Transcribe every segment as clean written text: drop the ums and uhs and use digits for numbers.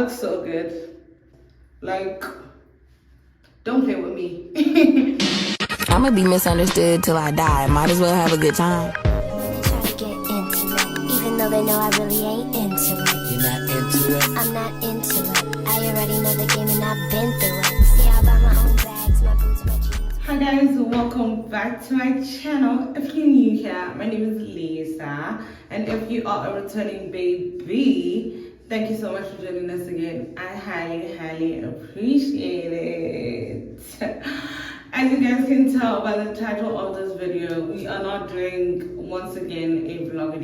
look so good. Like, don't play with me. I'ma be misunderstood till I die. Might as well have a good time. Try to get into it, even though they know I really ain't into it. You're not into it? I'm not into it. I already know the game and I've been through it. See, I buy my own bags, my boots, my jeans. Hi guys, welcome back to my channel. If you're new here, my name is Lisa, and if you are a returning baby, thank you so much for joining us again. I highly appreciate it. As you guys can tell by the title of this video, we are not doing once again a vlog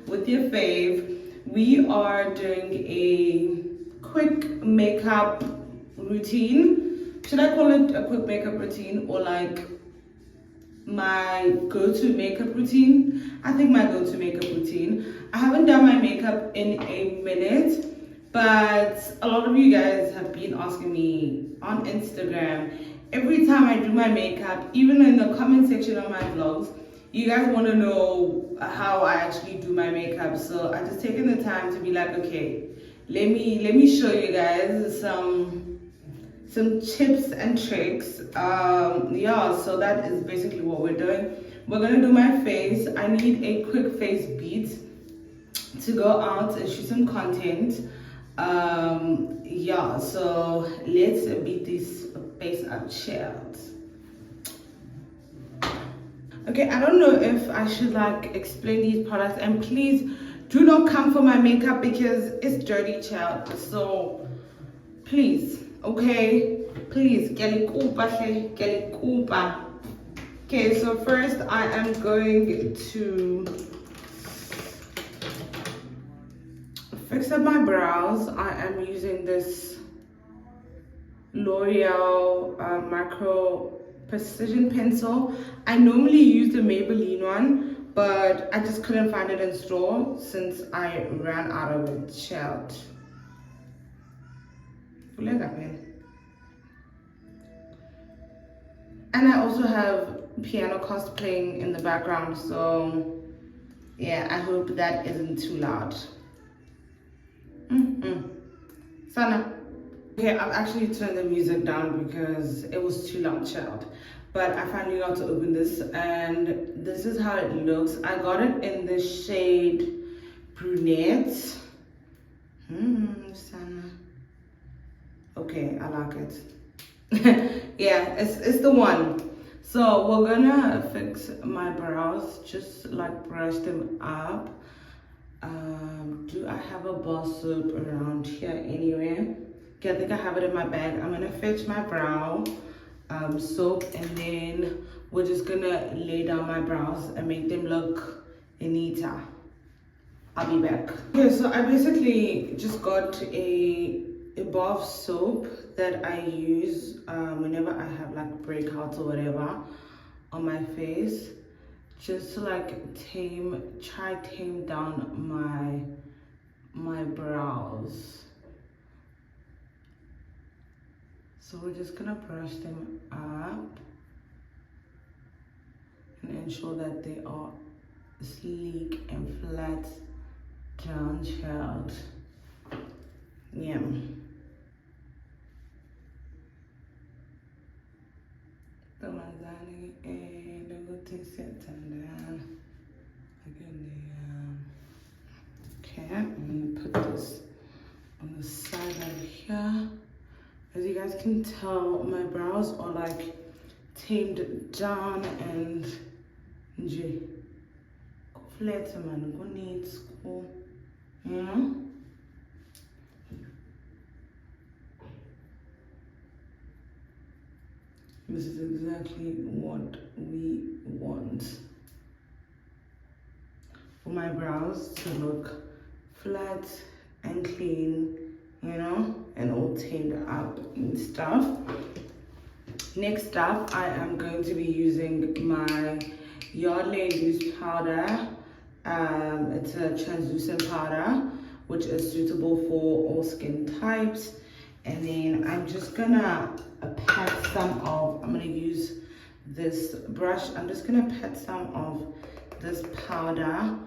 with your fave. We are doing a quick makeup routine. Should I call it a quick makeup routine or like my go-to makeup routine? I think my go-to makeup routine. I haven't done my makeup in a minute, but a lot of you guys have been asking me on Instagram every time I do my makeup, even in the comment section of my vlogs. You guys want to know how I actually do my makeup, so I just taken the time to be like, okay, let me show you guys some tips and tricks. Yeah, so that is basically what we're doing. We're gonna do my face. I need a quick face beat to go out and shoot some content. Yeah, so let's beat this face up, child. Okay, I don't know if I should like explain these products, and please do not come for my makeup because it's dirty, child. So please, okay, please get it kupa. Okay, so first I am going to fix up my brows. I am using this L'Oreal Macro Precision Pencil. I normally use the Maybelline one, but I just couldn't find it in store since I ran out of it, child. And I also have piano cast playing in the background, so yeah, I hope that isn't too loud. Sana. Okay, I've actually turned the music down because it was too loud, child. But I finally got to open this, and this is how it looks. I got it in the shade brunette. Sana. Okay, I like it. Yeah, it's the one. So we're gonna fix my brows, just like brush them up. Do I have a bar soap around here anywhere? Okay, I think I have it in my bag. I'm gonna fetch my brow soap, and then we're just gonna lay down my brows and make them look neater. I'll be back. Okay, so I basically just got a bar of soap that I use whenever I have like breakouts or whatever on my face, just to like tame down my brows. So we're just gonna brush them up and ensure that they are sleek and flat down, child. Yeah. Okay, I'm gonna put this on the side right here. As you guys can tell, my brows are like tamed down and flat, man. Go neat, school, you know. This is exactly what we want for my brows to look flat and clean, you know, and all tamed up and stuff. Next up, I am going to be using my Yardley loose powder. It's a translucent powder, which is suitable for all skin types. And then I'm just gonna pat I'm gonna use this brush. I'm just gonna pat some of this powder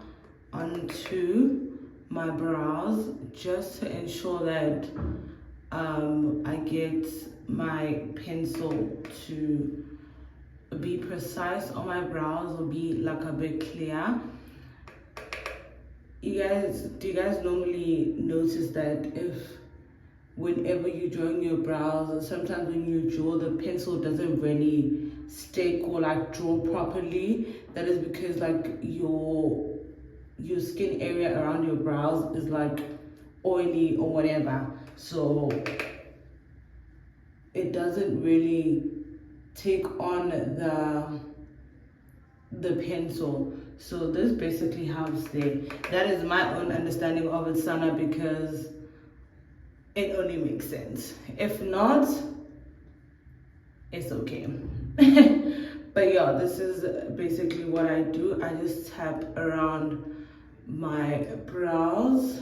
onto my brows just to ensure that I get my pencil to be precise on my brows or be like a bit clear. Do you guys normally notice that whenever you're drawing your brows, or sometimes when you draw, the pencil doesn't really stick or like draw properly? That is because like your skin area around your brows is like oily or whatever, so it doesn't really take on the pencil. So this basically helps there. That is my own understanding of it, Sana, because it only makes sense. If not, it's okay. But yeah, this is basically what I do. I just tap around my brows,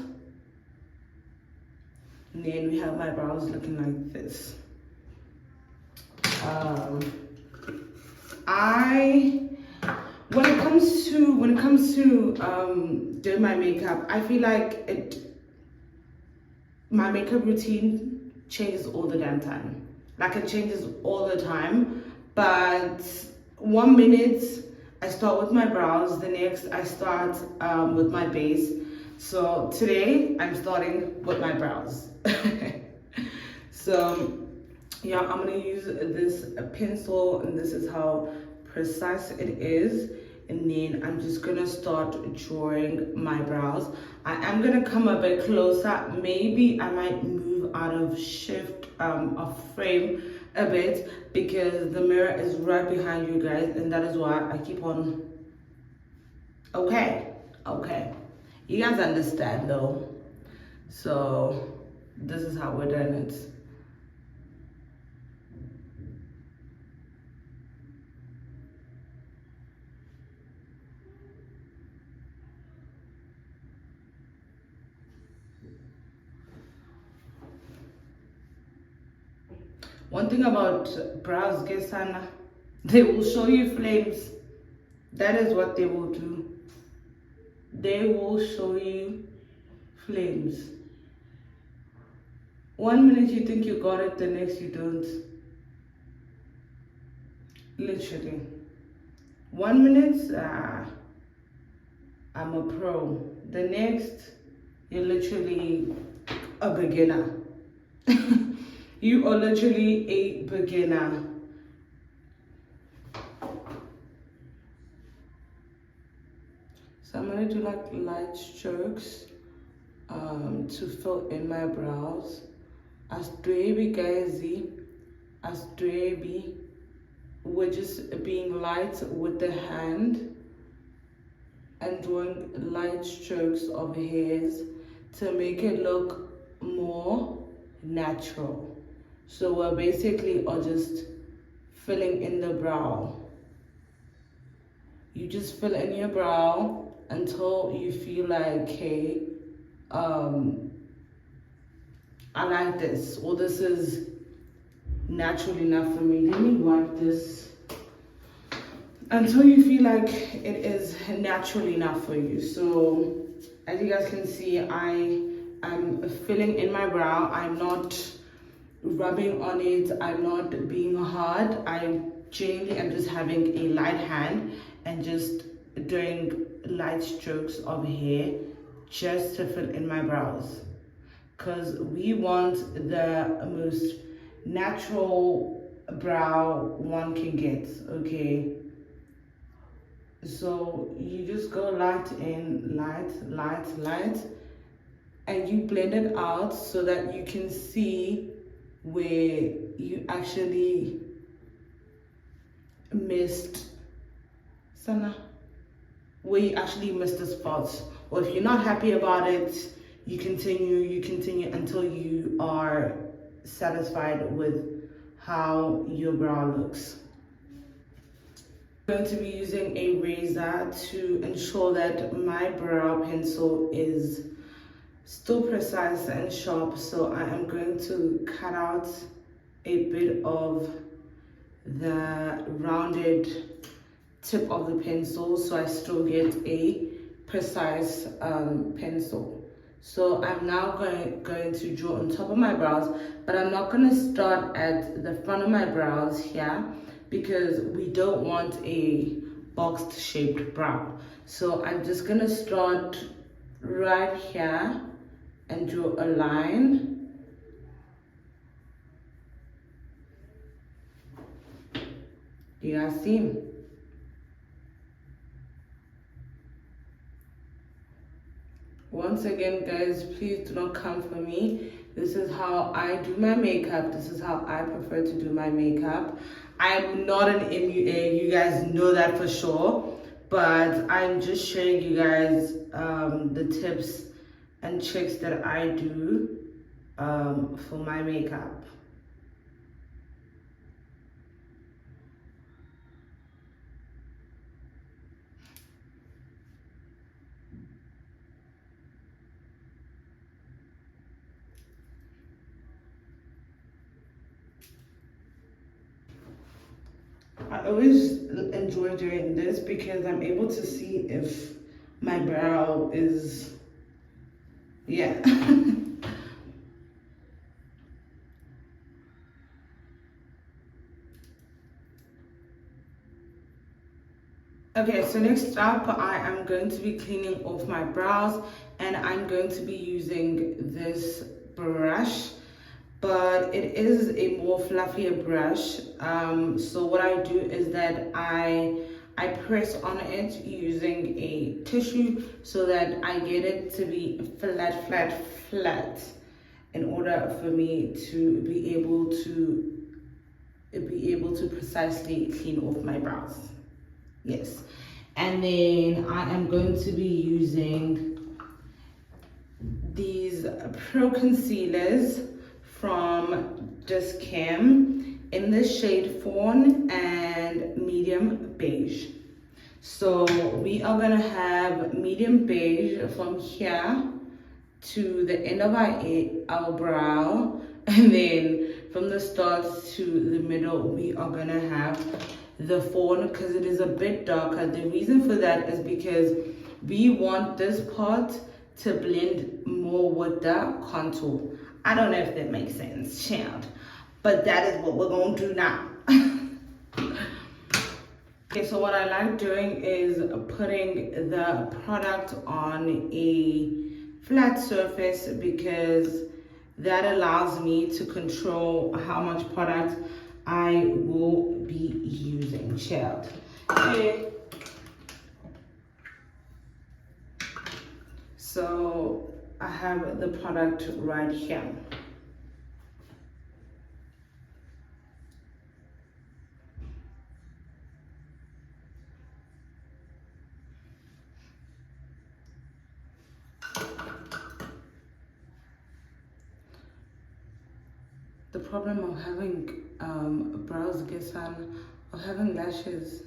and then we have my brows looking like this. When it comes to doing my makeup, I feel like my makeup routine changes all the damn time. Like it changes all the time. But 1 minute I start with my brows, the next I start with my base. So today I'm starting with my brows. So yeah, I'm gonna use this pencil, and this is how precise it is. And then I'm just gonna start drawing my brows. I am gonna come a bit closer. Maybe I might move out of shift of frame a bit, because the mirror is right behind you guys, and that is why I keep on. Okay, you guys understand though. So this is how we're doing it. One thing about brows, guys, Sana, they will show you flames. That is what they will do. They will show you flames. 1 minute you think you got it, the next you don't. Literally. 1 minute, I'm a pro. The next, you're literally a beginner. You are literally a beginner. So I'm gonna do like light strokes to fill in my brows. As dweeby guys, as dweeby, we're just being light with the hand and drawing light strokes of hairs to make it look more natural. So we're basically are just filling in the brow. You just fill in your brow until you feel like, hey, I like this, or this is natural enough for me. Let me wipe this. Until you feel like it is natural enough for you. So as you guys can see, I am filling in my brow. I'm not rubbing on it. I'm not being hard. I genuinely am just having a light hand and just doing light strokes of hair just to fill in my brows, because we want the most natural brow one can get. Okay, so you just go light in, light, and you blend it out so that you can see where you actually missed the spots. Or if you're not happy about it, you continue until you are satisfied with how your brow looks. I'm going to be using a razor to ensure that my brow pencil is still precise and sharp. So I am going to cut out a bit of the rounded tip of the pencil so I still get a precise pencil. So I'm now going to draw on top of my brows, but I'm not going to start at the front of my brows here because we don't want a boxed shaped brow. So I'm just going to start right here and draw a line. Do you guys see? Once again, guys, please do not come for me. This is how I do my makeup. This is how I prefer to do my makeup. I'm not an MUA, you guys know that for sure. But I'm just showing you guys the tips and tricks that I do for my makeup. I always enjoy doing this because I'm able to see if my brow is, yeah. Okay, so next up, I am going to be cleaning off my brows and I'm going to be using this brush, but it is a more fluffier brush. So what I do is that I press on it using a tissue so that I get it to be flat in order for me to be able to precisely clean off my brows. Yes, and then I am going to be using these Pro Concealers from Discam in the shade Fawn and Medium Beige. So we are gonna have medium beige from here to the end of our brow, and then from the start to the middle we are gonna have the fawn because it is a bit darker. The reason for that is because we want this part to blend more with the contour. I don't know if that makes sense, child, but that is what we're gonna do now. Okay, so what I like doing is putting the product on a flat surface because that allows me to control how much product I will be using, child. Okay. So I have the product right here. The problem of having brows of having lashes.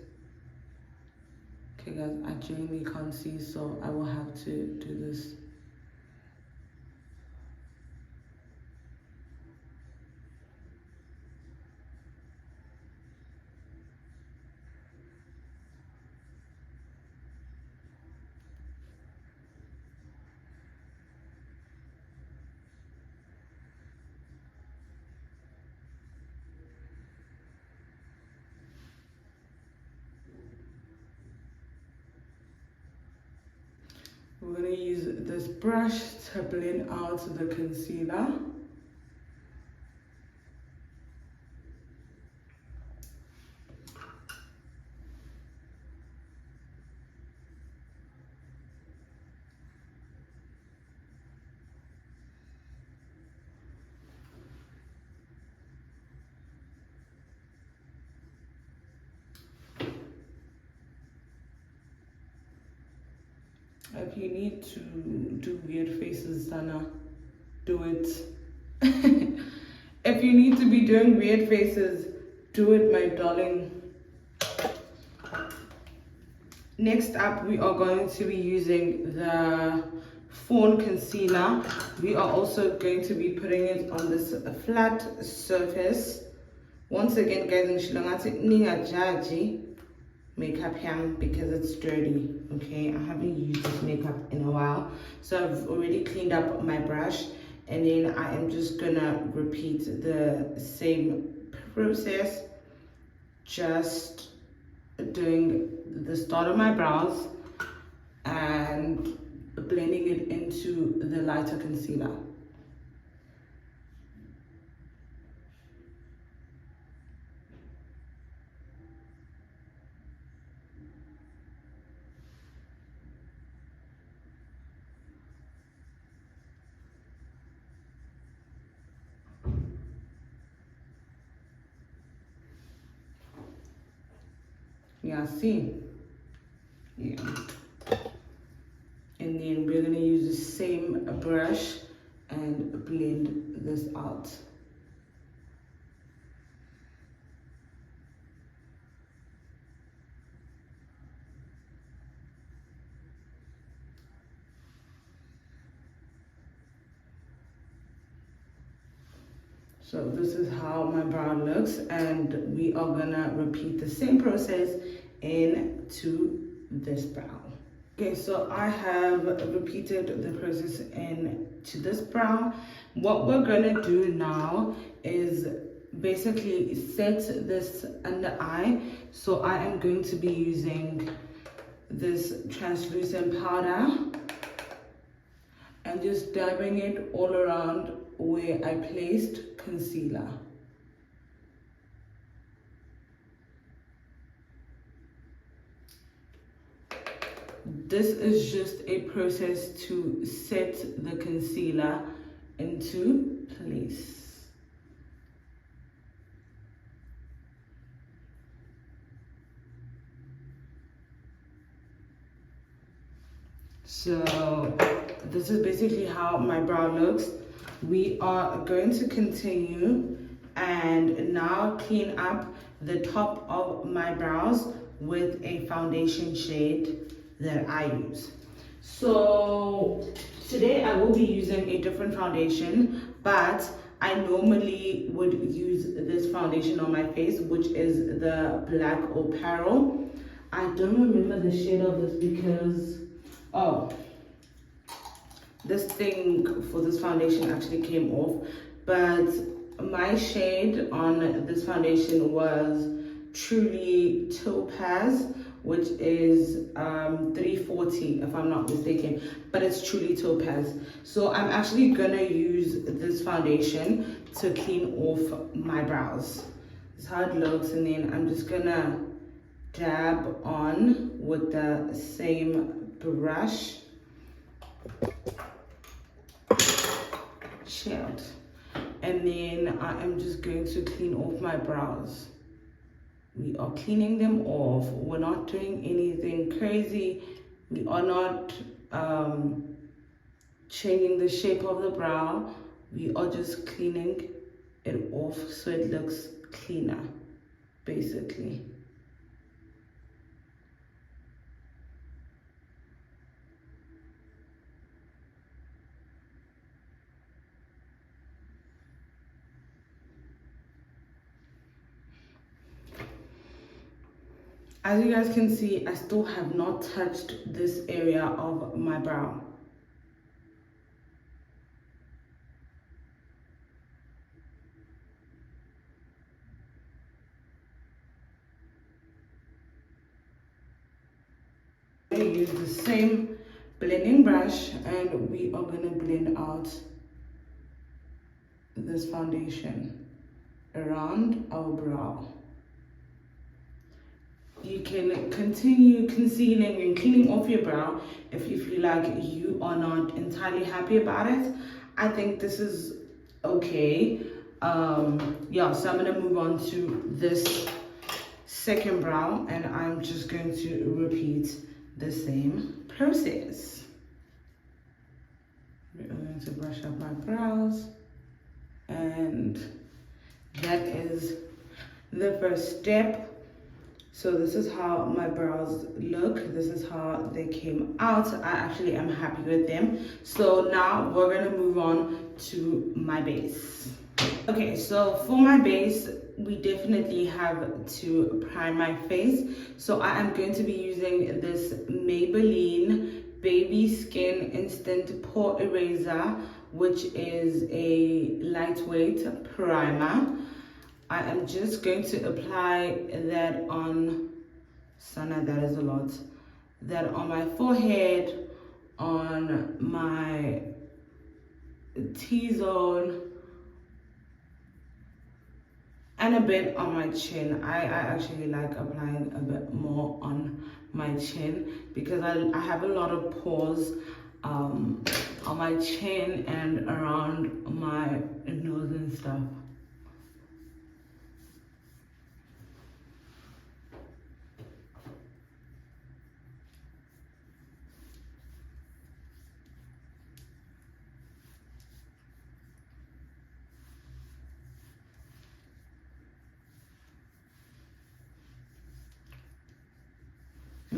Okay guys, I genuinely can't see, so I will have to do this. We're going to use this brush to blend out the concealer. If you need to do weird faces, Sana, do it. If you need to be doing weird faces, do it, my darling. Next up, we are going to be using the Fawn Concealer. We are also going to be putting it on this flat surface. Once again, guys, makeup here because it's dirty. Okay, I haven't used this makeup in a while, so I've already cleaned up my brush, and then I am just gonna repeat the same process, just doing the start of my brows and blending it into the lighter concealer. Yeah, see? Yeah. And then we're gonna use the same brush and blend this out. So this is how my brow looks, and we are gonna repeat the same process into this brow. Okay, so I have repeated the process into this brow. What we're gonna do now is basically set this under eye. So I am going to be using this translucent powder and just dabbing it all around where I placed concealer. This is just a process to set the concealer into place. So this is basically how my brow looks. We are going to continue and now clean up the top of my brows with a foundation shade that I use. So today I will be using a different foundation, but I normally would use this foundation on my face, which is the Black Apparel. I don't remember the shade of this because, oh, this thing for this foundation actually came off, but my shade on this foundation was Truly Topaz, which is 340 if I'm not mistaken, but it's Truly Topaz. So I'm actually gonna use this foundation to clean off my brows. This is how it looks, and then I'm just gonna dab on with the same brush. Chilled. And then I am just going to clean off my brows. We are cleaning them off. We're not doing anything crazy. We are not changing the shape of the brow. We are just cleaning it off so it looks cleaner, basically. As you guys can see, I still have not touched this area of my brow. I use the same blending brush and we are going to blend out this foundation around our brow. You can continue concealing and cleaning off your brow if you feel like you are not entirely happy about it. I think this is okay. Yeah, so I'm gonna move on to this second brow and I'm just going to repeat the same process. We're going to brush up my brows, and that is the first step. So this is how my brows look. This is how they came out. I actually am happy with them. So now we're gonna move on to my base. Okay, so for my base, we definitely have to prime my face. So I am going to be using this Maybelline Baby Skin Instant Pore Eraser, which is a lightweight primer. I am just going to apply that on, Sana, that is a lot. That on my forehead, on my T-zone, and a bit on my chin. I actually like applying a bit more on my chin because I have a lot of pores on my chin and around my nose and stuff.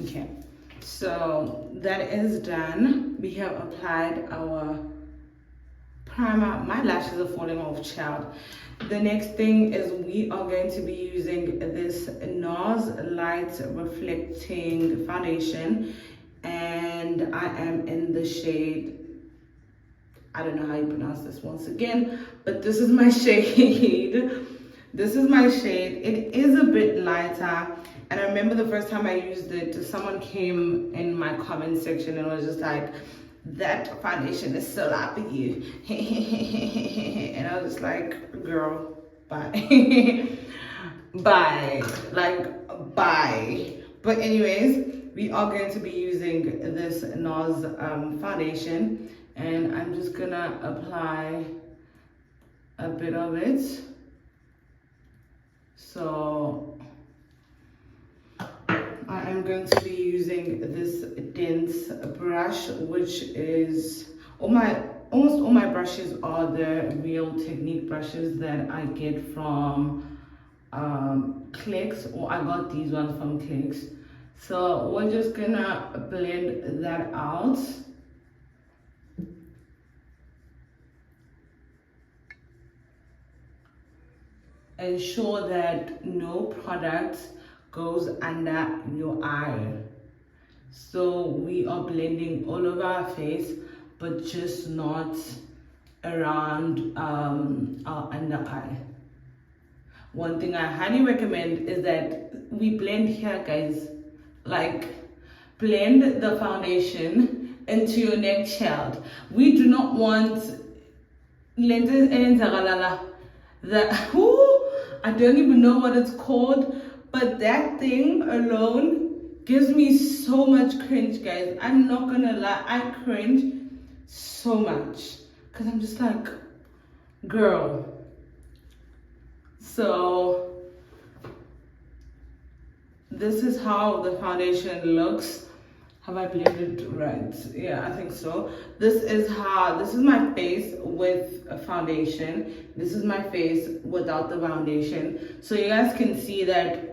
Okay, so that is done. We have applied our primer. My lashes are falling off, child. The next thing is we are going to be using this NARS Light Reflecting Foundation, and I am in the shade, I don't know how you pronounce this once again, but this is my shade. This is my shade. It is a bit lighter, and I remember the first time I used it, someone came in my comment section and was just like, that foundation is so light for you. And I was just like, girl, bye. Bye. Like, bye. But anyways, we are going to be using this NARS foundation, and I'm just gonna apply a bit of it. So I am going to be using this dense brush, which is almost all my brushes are the Real Technique brushes that I get from Clicks, or I got these ones from Clicks. So we're just gonna blend that out. Ensure that no product goes under your eye. So we are blending all over our face, but just not around our under eye. One thing I highly recommend is that we blend here, guys. Like, blend the foundation into your neck, child. We do not want lenses and that, I don't even know what it's called, but that thing alone gives me so much cringe, guys. I'm not gonna lie, I cringe so much because I'm just like, girl. So this is how the foundation looks. Have I blended right? Yeah, I think so. This is my face with a foundation. This is my face without the foundation. So you guys can see that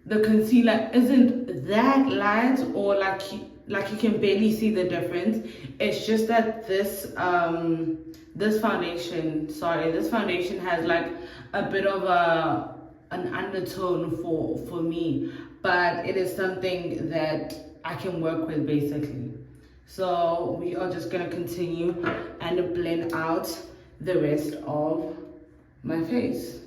the concealer isn't that light, or like you can barely see the difference. It's just that this foundation has like a bit of an undertone for me, but it is something that I can work with basically. So we are just gonna continue and blend out the rest of my face.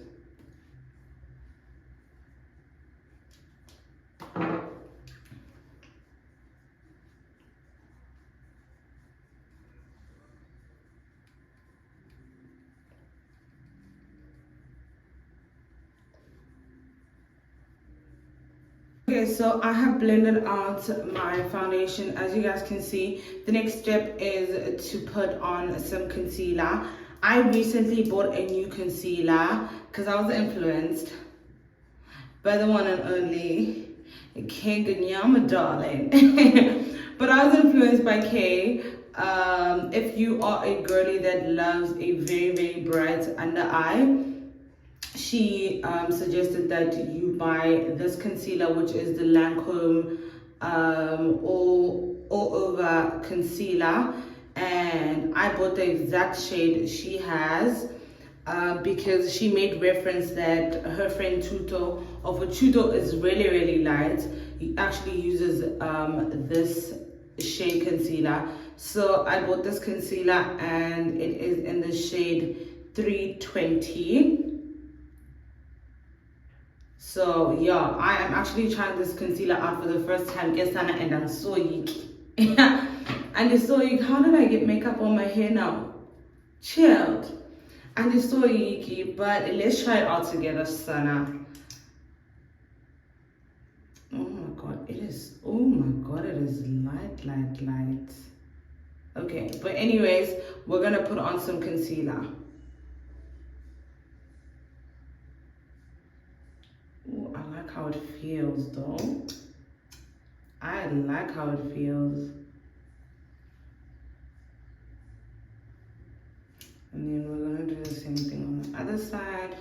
Okay, so I have blended out my foundation. As you guys can see, the next step is to put on some concealer. I recently bought a new concealer because I was influenced by the one and only Kay Ganyama, darling. But I was influenced by Kay. If you are a girly that loves a very, very bright under eye, she suggested that you buy this concealer, which is the Lancome all over concealer, and I bought the exact shade she has because she made reference that her friend Tuto, or for Tuto is really light. He actually uses this shade concealer. So I bought this concealer and it is in the shade 320. So yeah, I am actually trying this concealer out for the first time, and I'm so icky. And it's so icky. How did I get makeup on my hair now? Chilled. And it's so icky, but let's try it out together, Sana. Oh my god, it is, oh my god, it is light. Okay, but anyways, we're gonna put on some concealer. Ooh, I like how it feels though. I like how it feels. And then we're gonna do the same thing on the other side.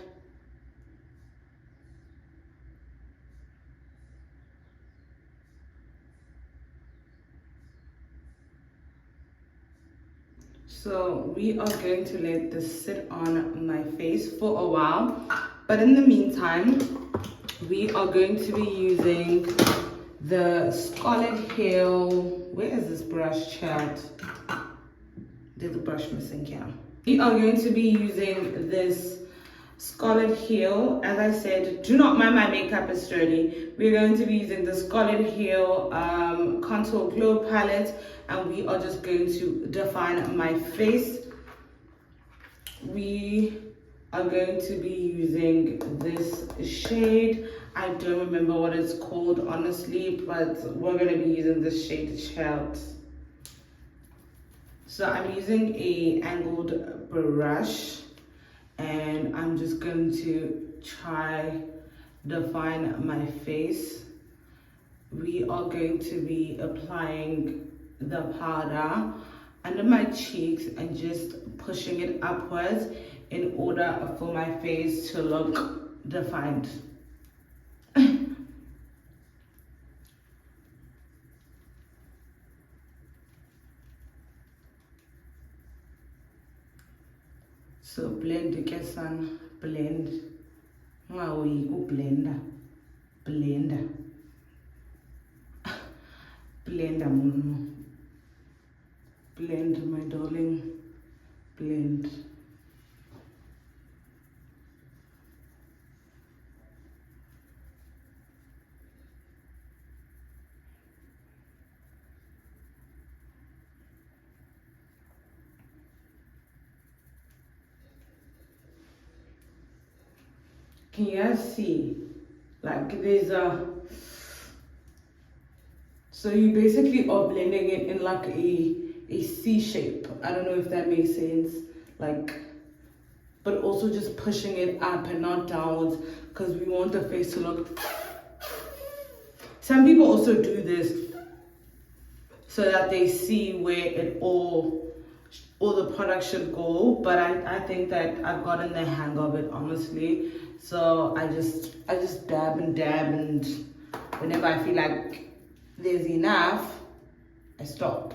So we are going to let this sit on my face for a while. But in the meantime, we are going to be using the Scarlet Hill. Where is this brush, chat? There's a brush missing here. We are going to be using this Scarlet Hill. As I said, do not mind my makeup is dirty. We're going to be using the Scarlet Hill Contour Glow palette, and we are just going to define my face. We are going to be using this shade. I don't remember what it's called honestly, but we're going to be using this shade Child. So I'm using a angled brush and I'm just going to try define my face. We are going to be applying the powder under my cheeks and just pushing it upwards in order for my face to look defined. So blend the sun, blend. Wow, you go blender. Blender. Blender, blend, my darling. Blend. Can you guys see? Like there's a, so you basically are blending it in like a C shape. I don't know if that makes sense. Like, but also just pushing it up and not downwards because we want the face to look. Some people also do this so that they see where it all the product should go, but I think that I've gotten the hang of it honestly. So I just dab, and whenever I feel like there's enough, I stop.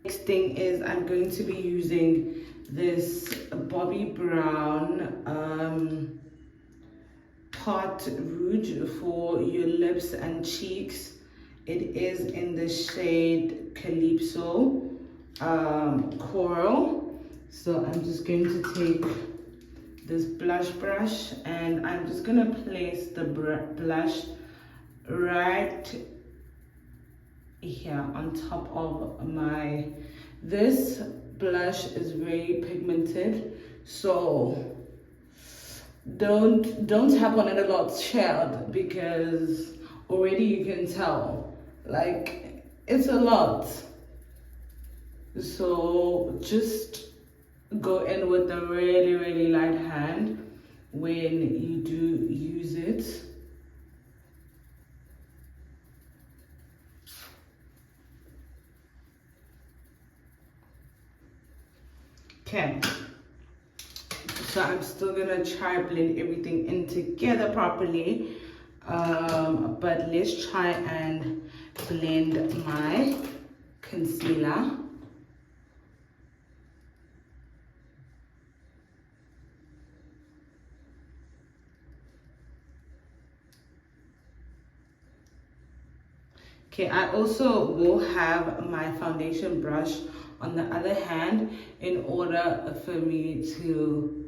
Next thing is I'm going to be using this Bobbi Brown Tarte Rouge for your lips and cheeks. It is in the shade Calypso Coral. So I'm just going to take this blush brush and I'm just going to place the blush right here on top of my, this blush is very pigmented, so don't tap on it a lot, child, because already you can tell like it's a lot. So just go in with a really light hand when you do use it. Okay, So I'm still gonna try blend everything in together properly. But let's try and blend my concealer. Okay, I also will have my foundation brush on the other hand in order for me to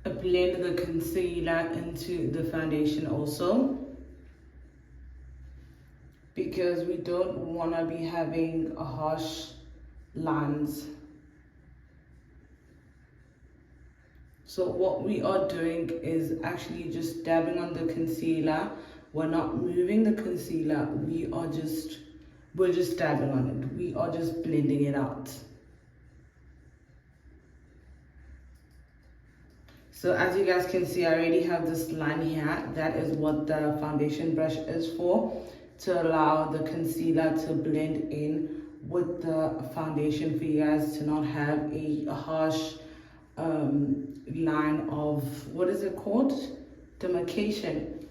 blend the concealer into the foundation also, because we don't want to be having a harsh lines. So what we are doing is actually just dabbing on the concealer. We're not moving the concealer, we're just dabbing on it. We are just blending it out. So as you guys can see, I already have this line here. That is what the foundation brush is for, to allow the concealer to blend in with the foundation, for you guys to not have a harsh line of, what is it called? Demarcation.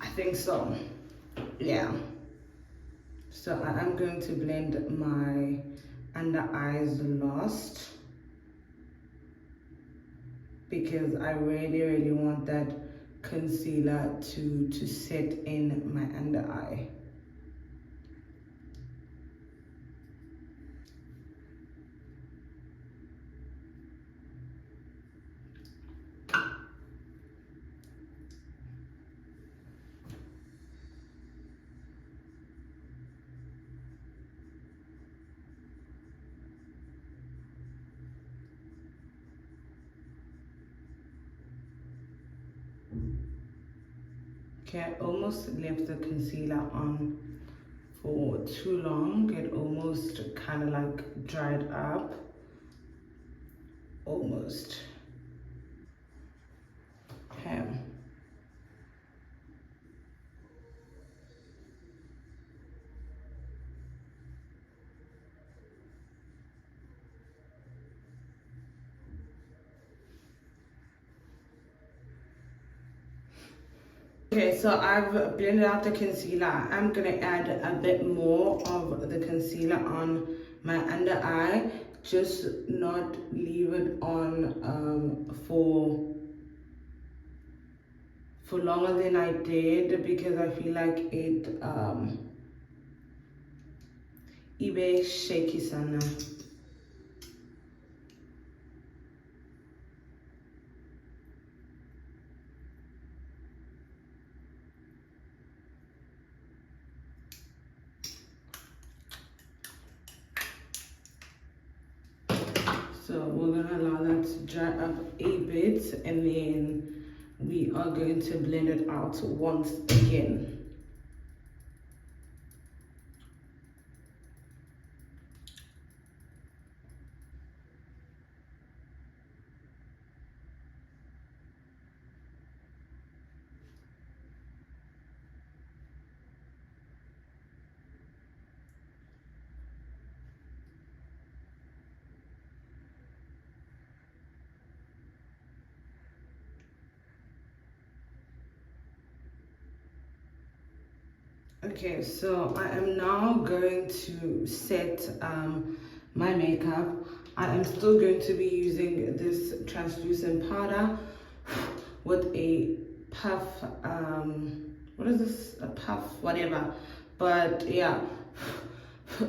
I think so. Yeah. So I'm going to blend my under eyes last, because I really want that concealer to set in my under eye. Okay, I almost left the concealer on for too long. It almost kind of like dried up. Almost. Okay. Okay, so I've blended out the concealer. I'm gonna add a bit more of the concealer on my under eye, just not leave it on for longer than I did, because I feel like it ibe shaky sana. So we're gonna allow that to dry up a bit, and then we are going to blend it out once again. Okay, so I am now going to set my makeup. I am still going to be using this translucent powder with a puff, what is this, a puff, whatever, but yeah,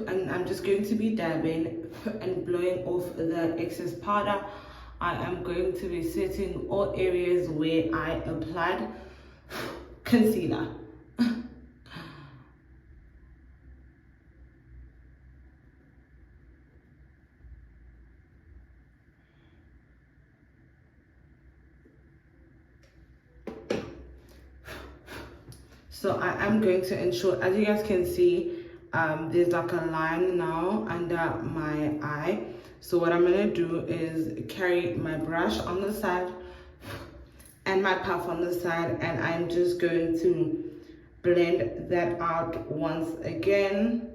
and I'm just going to be dabbing and blowing off the excess powder. I am going to be setting all areas where I applied concealer. So I am going to ensure, as you guys can see, there's like a line now under my eye. So what I'm gonna do is carry my brush on the side and my puff on the side, and I'm just going to blend that out once again.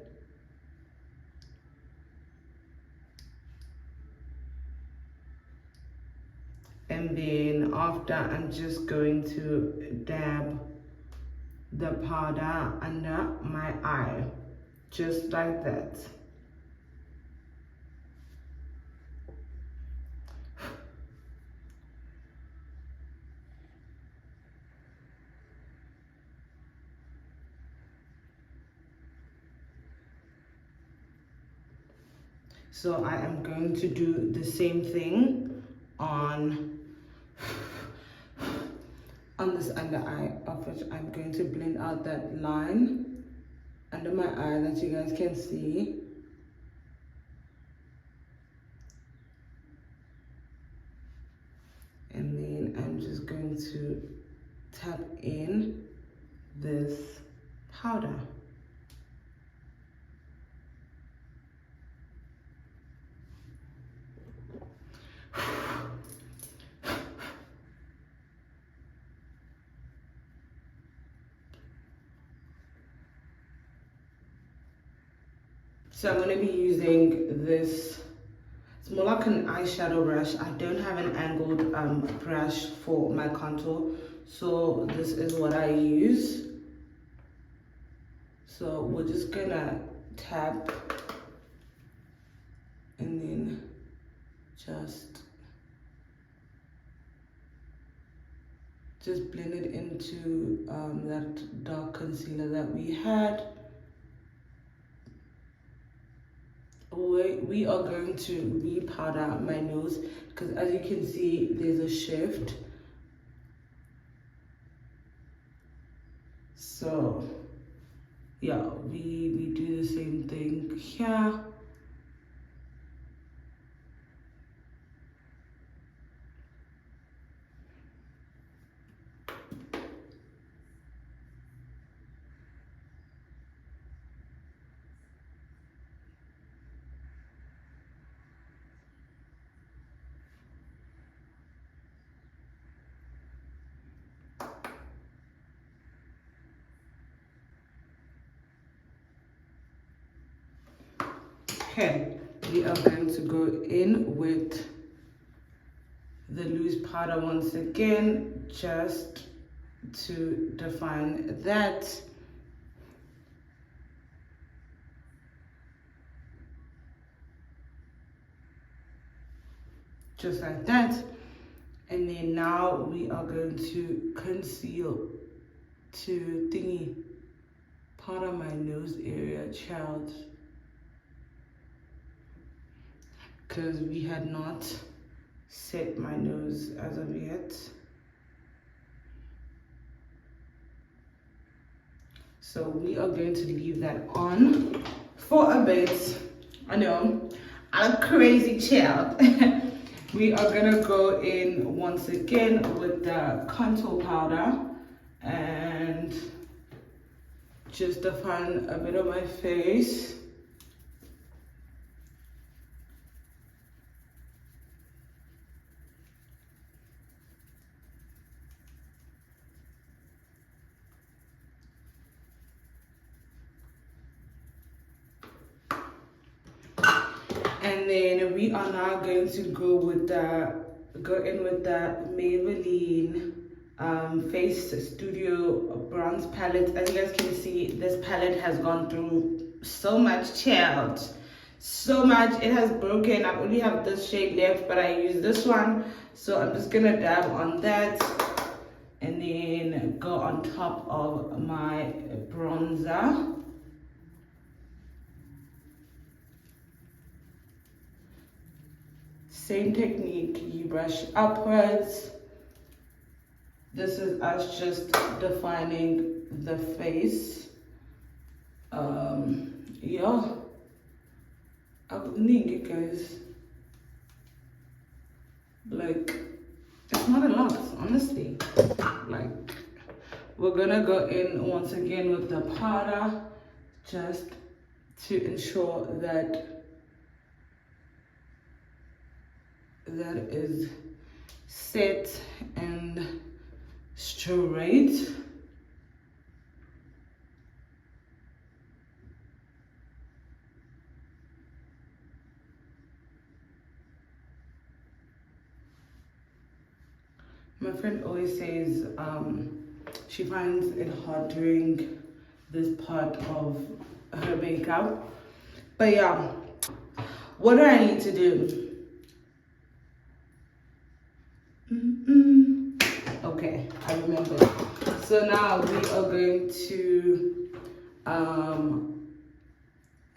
after, I'm just going to dab the powder under my eye, just like that. So I am going to do the same thing on this under eye, of which I'm going to blend out that line under my eye that you guys can see. And then I'm just going to tap in this powder. So I'm going to be using this, it's more like an eyeshadow brush. I don't have an angled brush for my contour, so this is what I use. So we're just gonna tap and then just blend it into that dark concealer that we had. We are going to re-powder my nose because, as you can see, there's a shift. So yeah, we do the same thing here. Okay, we are going to go in with the loose powder once again, just to define that. Just like that. And then now we are going to conceal, to thingy, powder my nose area, child. Because we had not set my nose as of yet. So we are going to leave that on for a bit. I know, I'm a crazy child. We are gonna go in once again with the contour powder and just define a bit of my face. And then we are now going to go in with the Maybelline Face Studio Bronze Palette. As you guys can see, this palette has gone through so much, child. So much. It has broken. I only have this shade left, but I use this one. So I'm just gonna dab on that and then go on top of my bronzer. Same technique, you brush upwards. This is us just defining the face. Yeah, I think it guys. Like, it's not a lot, honestly. Like, we're gonna go in once again with the powder just to ensure that that is set and straight. My friend always says she finds it hard doing this part of her makeup. But yeah, what do I need to do? Okay, I remember. So now we are going to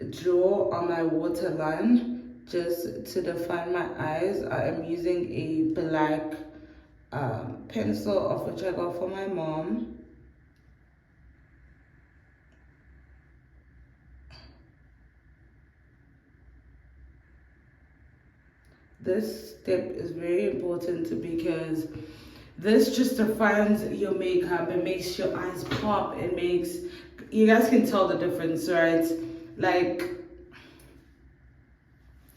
draw on my waterline just to define my eyes. I am using a black pencil of which I got from my mom. This step is very important because this just defines your makeup. It makes your eyes pop. It makes, you guys can tell the difference, right? Like,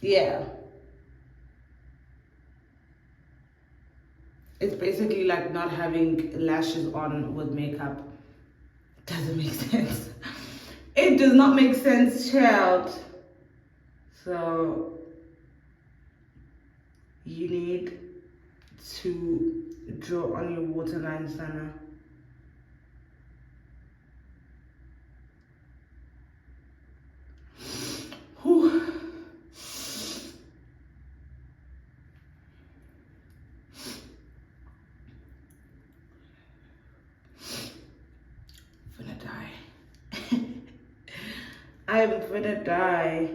yeah. It's basically like not having lashes on with makeup. Doesn't make sense. It does not make sense, child. So you need to draw on your waterline, Sana. Whew. I'm gonna die. I'm gonna die.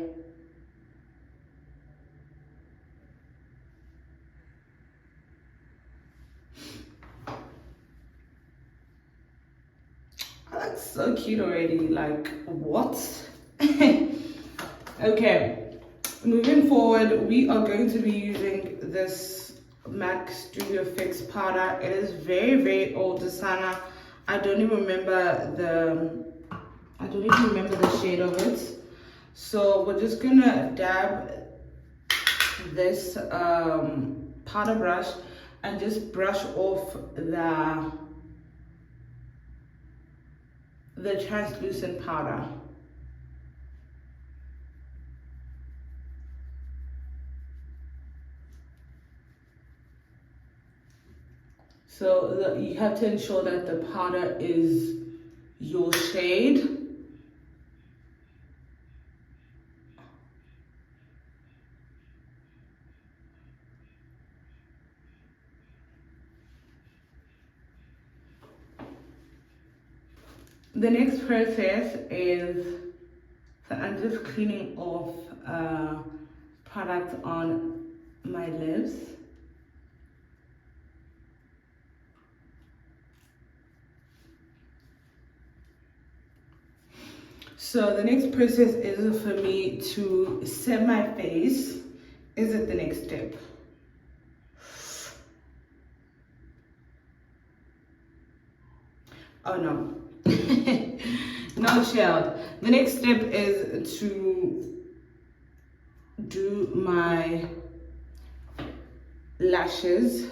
That's so cute already. Like, what? Okay, moving forward, we are going to be using this MAC Studio Fix powder. It is very, very old, Sana. I don't even remember the shade of it. So we're just gonna dab this powder brush and just brush off the translucent powder. So you have to ensure that the powder is your shade. The next process is, so I'm just cleaning off product on my lips. So the next process is for me to set my face. Is it the next step? Oh no. No, child. The next step is to do my lashes.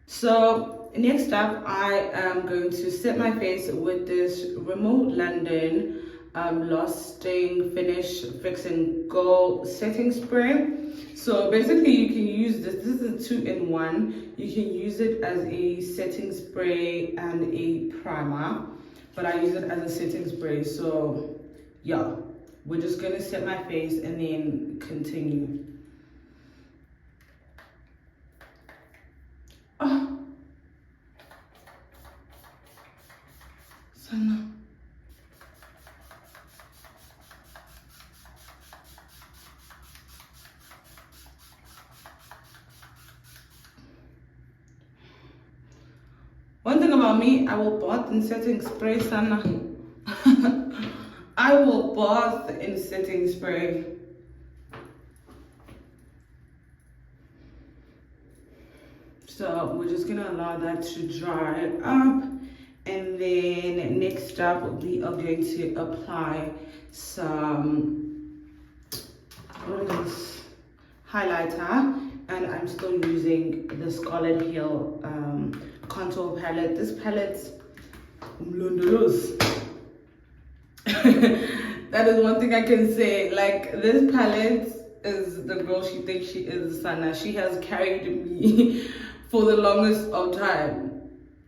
So next up, I am going to set my face with this Rimmel London Lasting Finish Fix and Go setting spray. So basically you can use this is a 2-in-1. You can use it as a setting spray and a primer, but I use it as a setting spray. So yeah, we're just gonna set my face and then continue. Oh, Sana. One thing about me, I will bath in setting spray, Sana. I will bath in setting spray. So we're just gonna allow that to dry up, And then next up, we are going to apply some, what is this, highlighter. And I'm still using the Scarlet Hill contour palette. This palette's Mhlongo. That is one thing I can say. Like, this palette is the girl she thinks she is, Sana. She has carried me for the longest of time.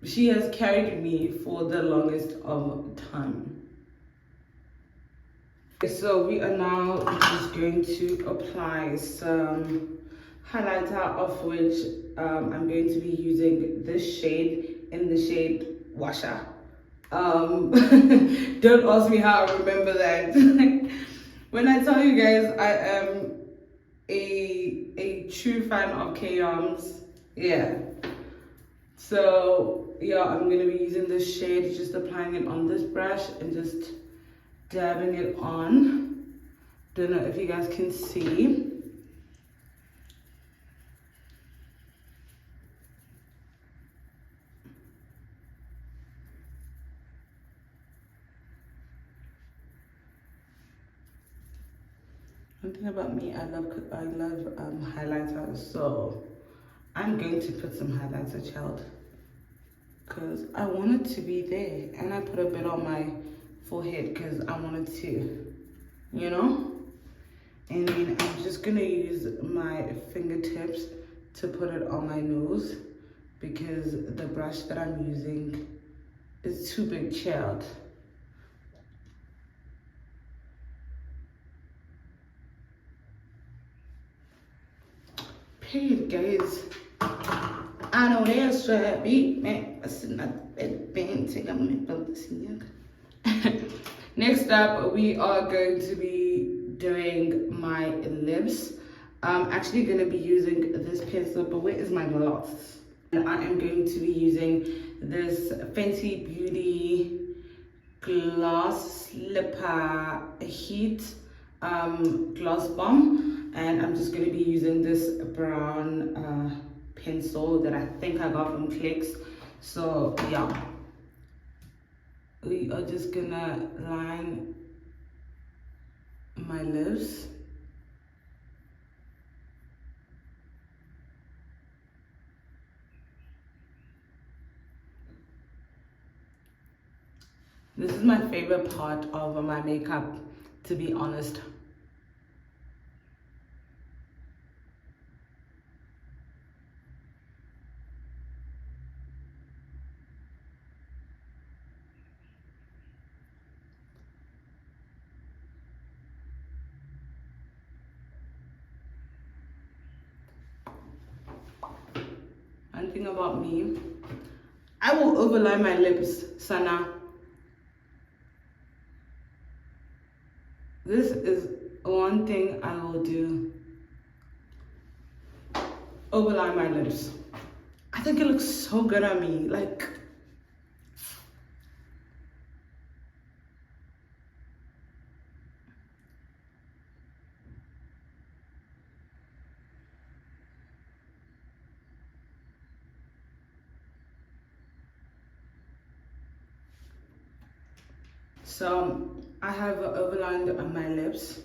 She has carried me for the longest of time. So we are now just going to apply some highlighter, of which I'm going to be using this shade in the shade Washa. Don't ask me how I remember that. When I tell you guys I am a true fan of K-Arms, yeah. So yeah, I'm gonna be using this shade, just applying it on this brush and just dabbing it on. Don't know if you guys can see. One thing about me, I love highlighter, so I'm going to put some highlighter, child, because I want it to be there. And I put a bit on my forehead because I wanted to, you know. And then I'm just gonna use my fingertips to put it on my nose because the brush that I'm using is too big, child. Period, guys. I know that's right, beat man. Next up, we are going to be doing my lips. I'm actually going to be using this pencil, but where is my gloss? And I am going to be using this Fenty Beauty Gloss Slipper Heat Gloss Bomb. And I'm just going to be using this brown pencil that I think I got from Clicks. So yeah, we are just gonna line my lips. This is my favorite part of my makeup, to be honest. One thing about me, I will overline my lips, Sana. This is one thing I will do. Overline my lips. I think it looks so good on me. Like, so I have overlined on my lips.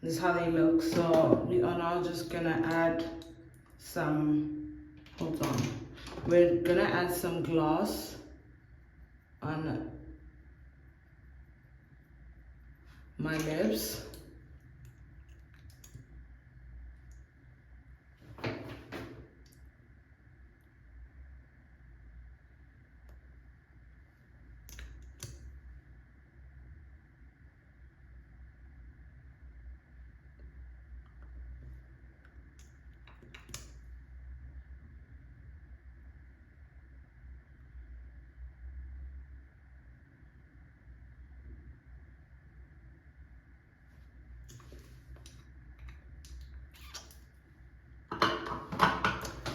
This is how they look. So we are now just gonna add some, hold on. We're gonna add some gloss on my lips.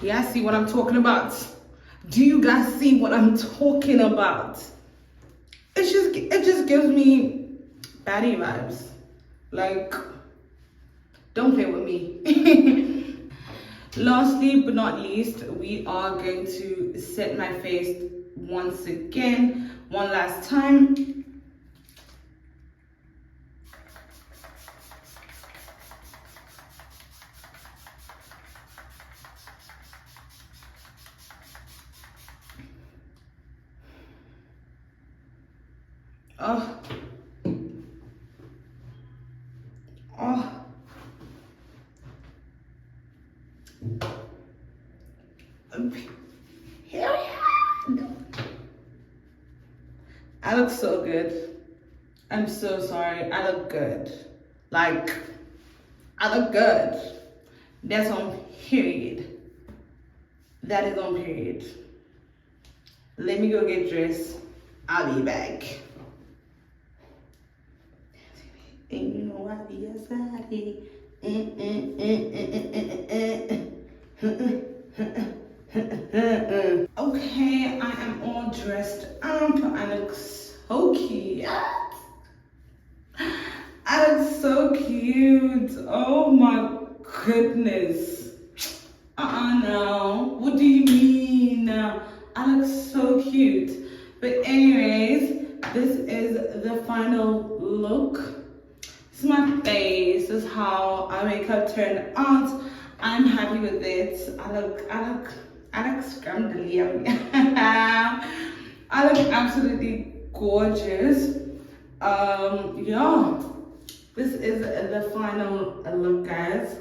Yeah, see what I'm talking about? Do you guys see what I'm talking about? It just gives me baddie vibes. Like, don't play with me. Lastly but not least, we are going to set my face once again, one last time. Oh. Oh. I look so good. I'm so sorry. I look good. Like, I look good. That's on period. That is on period. Let me go get dressed. I'll be back. And you know I'll be outside. Okay, I am all dressed up. I look so cute. I look so cute. Oh my goodness. No. What do you mean? I look so cute. But anyways, this is the final look. This is my face. This is how our makeup turned out. I'm happy with it. I look scrambly. I look absolutely gorgeous. Yeah, this is the final look, guys.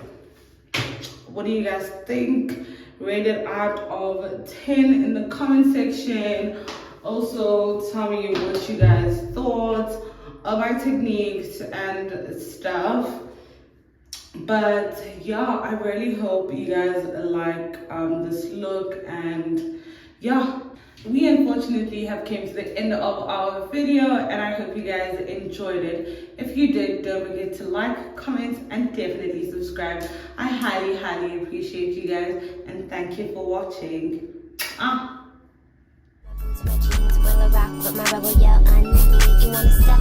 What do you guys think? Rate it out of 10 in the comment section. Also, tell me what you guys thought of my techniques and stuff. But yeah, I really hope you guys like this look. And yeah, we unfortunately have came to the end of our video, and I hope you guys enjoyed it. If you did, don't forget to like, comment, and definitely subscribe. I highly appreciate you guys, and thank you for watching. My jeans will rock with my rebel yell underneath. You wanna step